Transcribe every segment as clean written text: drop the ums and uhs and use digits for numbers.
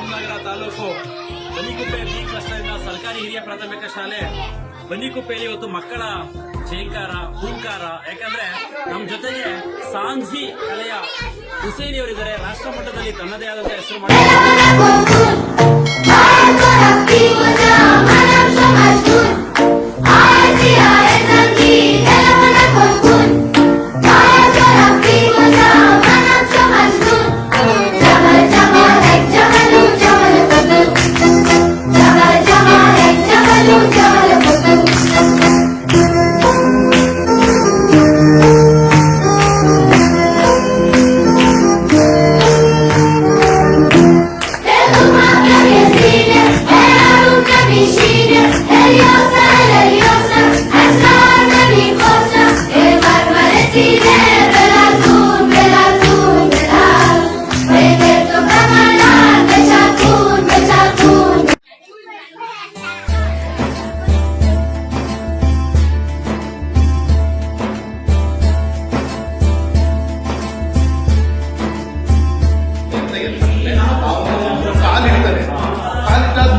Ramanagara taluk Bannikuppe B ಕ್ಲಸ್ಟರ್ನ ಸರ್ಕಾರಿ ಹಿರಿಯ ಪ್ರಾಥಮಿಕ ಶಾಲೆ ಬನ್ನಿಕುಪ್ಪೆಯಲ್ಲಿ ಇವತ್ತು ಮಕ್ಕಳ ಜಯಂಕಾರ ಹೂಂಕಾರ. ಯಾಕಂದ್ರೆ ನಮ್ಮ ಜೊತೆಗೆ ಸಾಂಝಿ ಕಲೆಯ ಹುಸೇನಿ ಅವರಿದ್ದಾರೆ. ರಾಷ್ಟ್ರ ಮಟ್ಟದಲ್ಲಿ ತನ್ನದೇ ಆದಂತಹ ಹೆಸರು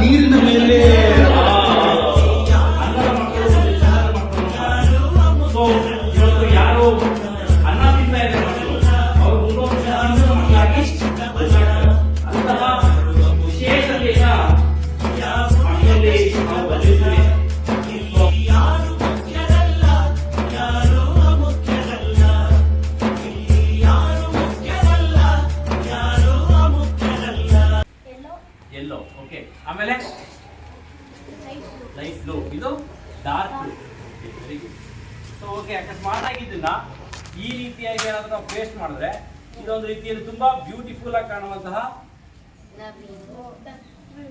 ನೀರಿನ ಮೇಲೆ ಯಾರು ಅನ್ನ ತಿಂತಾ ಇದ್ದಾರೆ ಮಕ್ಕಳು ಅವರು ಅಂತಹ ವಿಶೇಷತೆಯ ಮಕ್ಕಳಲ್ಲಿ ನಾವು ಬಂದಿದ್ದೇವೆ. ಎಲ್ಲೋ ಓಕೆ. ಆಮೇಲೆ ಲೈಟ್ ಬ್ಲೂ, ಇದು dark blue. Very good. So okay, ಅಕಸ್ಮಾತ್ ಆಗಿ ಇದನ್ನ ಈ ರೀತಿಯಾಗಿ ಏನಾದರೂ ನಾವು ಪೇಸ್ಟ್ ಮಾಡಿದ್ರೆ ಇದೊಂದು ರೀತಿಯಲ್ಲಿ ತುಂಬಾ ಬ್ಯೂಟಿಫುಲ್ ಆಗಿ ಕಾಣುವಂತಹ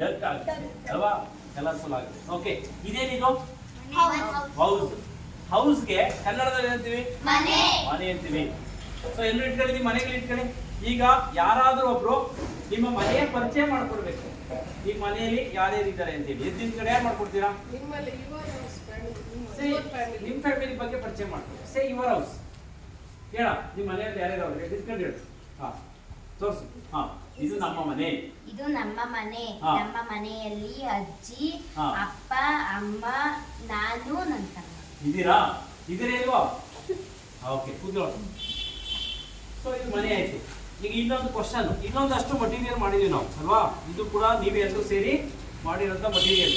ಡಕ್ ಆಗುತ್ತೆ ಅಲ್ವಾ, ಕಲರ್ಫುಲ್ ಆಗುತ್ತೆ. ಓಕೆ, ಇದೇನಿದು ಹೌಸ್. ಹೌಸ್ಗೆ ಕನ್ನಡದಲ್ಲಿ ಏನಂತೀವಿ? ಮನೆ ಅಂತೀವಿ. ಸೊ ಎಲ್ಲರೂ ಇಟ್ಕೊಂಡಿದ್ದೀವಿ, ಮನೆಗಳು ಇಟ್ಕೊಳ್ಳಿ. ಈಗ ಯಾರಾದ್ರೂ ಒಬ್ರು ನಿಮ್ಮ ಮನೆಯ ಪರಿಚಯ ಮಾಡ್ಕೊಡ್ಬೇಕು. ಈ ಮನೆಯಲ್ಲಿ ಯಾರ್ಯಾರು ಇದ್ದಾರೆ ಅಂತೇಳಿ ಎದ್ದಿನ ಕಡೆ ಯಾರು ಮಾಡ್ಕೊಡ್ತೀರಾ? ನಿಮ್ ಫ್ಯಾಮಿಲಿ ಬಗ್ಗೆ ಪರಿಚಯ ಮಾಡ್ಕೊಡಿ. ಸೇ ಯುವರ್ ಹೌಸ್ ಹೇಳ, ನಿಮ್ಮ ಮನೆಯಲ್ಲಿ ಯಾರ್ಯಾರು ಅವ್ರಿಗೆ ಎದ್ಕೊಂಡು ಹೇಳು. ಹಾ ತೋರ್ಸು. ಹಾ, ಇದು ನಮ್ಮ ಮನೆ. ಇದು ನಮ್ಮ ಮನೆ. ನಮ್ಮ ಮನೆಯಲ್ಲಿ ಅಜ್ಜಿ, ಅಪ್ಪ, ಅಮ್ಮ, ನಾನು, ನನ್ನ ತಮ್ಮ ಇದ್ದೀರಾ ಇಲ್ವಾ? ಓಕೆ, ಕೂತ್ಕೊಳ್ಳಿ. ಸೊ ಇದು ಮನೆ ಆಯ್ತು. ಈಗ ಇನ್ನೊಂದು ಕ್ವಶನ್, ಇನ್ನೊಂದಷ್ಟು ಮಟೀರಿಯಲ್ ಮಾಡಿದೀವಿ ನಾವು ಅಲ್ವಾ? ಇದು ಕೂಡ ನೀವೇ ಎಲ್ಲರೂ ಸೇರಿ ಮಾಡಿರೋಂಥ ಮಟೀರಿಯಲ್.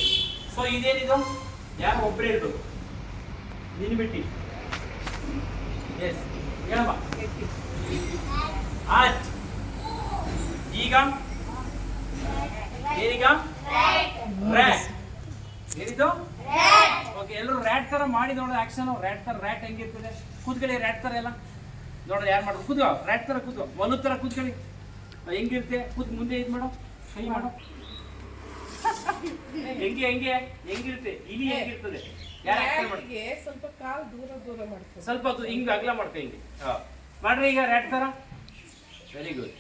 ಸೊ ಇದೇನಿದು? ಯಾರು ಒಬ್ಬರೇ ಇರ್ಬೇಕು, ನೀನು ಬಿಟ್ಟು. ಎಸ್ ಹೇಳಮ್ಮ. ಆರ್ಟ್. ಈಗ ಏನೀಗ? ರ್ಯಾಟ್. ಏನಿದು? ಓಕೆ, ಎಲ್ಲರೂ ರ್ಯಾಟ್ ತರ ಮಾಡಿ ನೋಡೋದು. ಆಕ್ಷನ್ ರ್ಯಾಟ್ ತರ. ರ್ಯಾಟ್ ಹೆಂಗಿರ್ತದೆ? ಕೂತ್ಕೊಳ್ಳಿ, ರ್ಯಾಟ್ ತರ ಎಲ್ಲ ನೋಡೋದು. ಯಾರು ಮಾಡೋದು? ಕೂತ್ಕೋ, ರ್ಯಾಟ್ ತರ ಕೂತ್ಕೋ, ಒಂದು ತರ ಕೂತ್ಕೊಳ್ಳಿ. ಹೆಂಗಿರುತ್ತೆ? ಕೂತ್ ಮುಂದೆ ಇದು ಮಾಡೋ, ಕೈ ಮಾಡೋ. ಹೆಂಗಿರುತ್ತೆ? ಇಲಿ ಹೆಂಗಿರ್ತದೆ? ಸ್ವಲ್ಪ ಕಾಲು ದೂರ ಮಾಡ್ತಾರೆ, ಸ್ವಲ್ಪ ಹಿಂಗೆ ಅಗಲ ಮಾಡ್ಕೊ, ಹಿಂಗೆ ಮಾಡ್ರಿ. ಈಗ ರ್ಯಾಟ್ ತರ. Very good.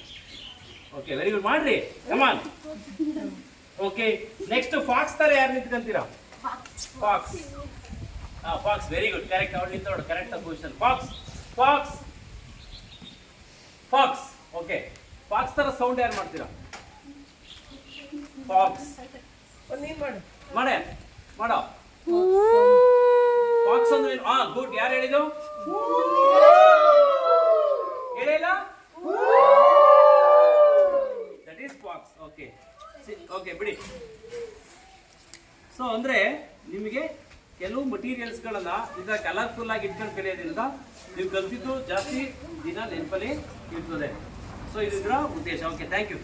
Okay, very good, ಮಾಡ್ರಿ. ಕಮಾನ್. ಓಕೆ, ನೆಕ್ಸ್ಟ್ ಫಾಕ್ಸ್ ತರ ಯಾರು ನಿಂತ್ಕೊಂತೀರಾ? Fox. Fox, very good, correct. ಅವ್ರು ನಿಂತೋಡು, correct position. Fox. Okay, fox ತರ ಸೌಂಡ್ ಯಾರು ಮಾಡ್ತೀರಾ? ಫಾಕ್ಸ್. ನೀನ್ ಮಾಡು. ಮಾಡೋ. ಫಾಕ್ಸ್ ಅಂದ್ರೆ ಗುಡ್. ಯಾರು ಹೇಳಿದ್ದು? ಹೇಳಿಲ್ಲ? That is fox. ಓಕೆ, ಬಿಡಿ. ಸೊ ಅಂದ್ರೆ ನಿಮಗೆ ಕೆಲವು ಮಟೀರಿಯಲ್ಸ್ಗಳನ್ನ ಈಗ ಕಲರ್ಫುಲ್ ಆಗಿ ಇಟ್ಕೊಂಡು ಕಲಿಯೋದ್ರಿಂದ ನೀವು ಕಲ್ತಿದ್ದು ಜಾಸ್ತಿ ದಿನ ನೆನಪಲ್ಲಿ ಇರ್ತದೆ. ಸೊ ಇದರ ಉದ್ದೇಶ. Okay, thank you.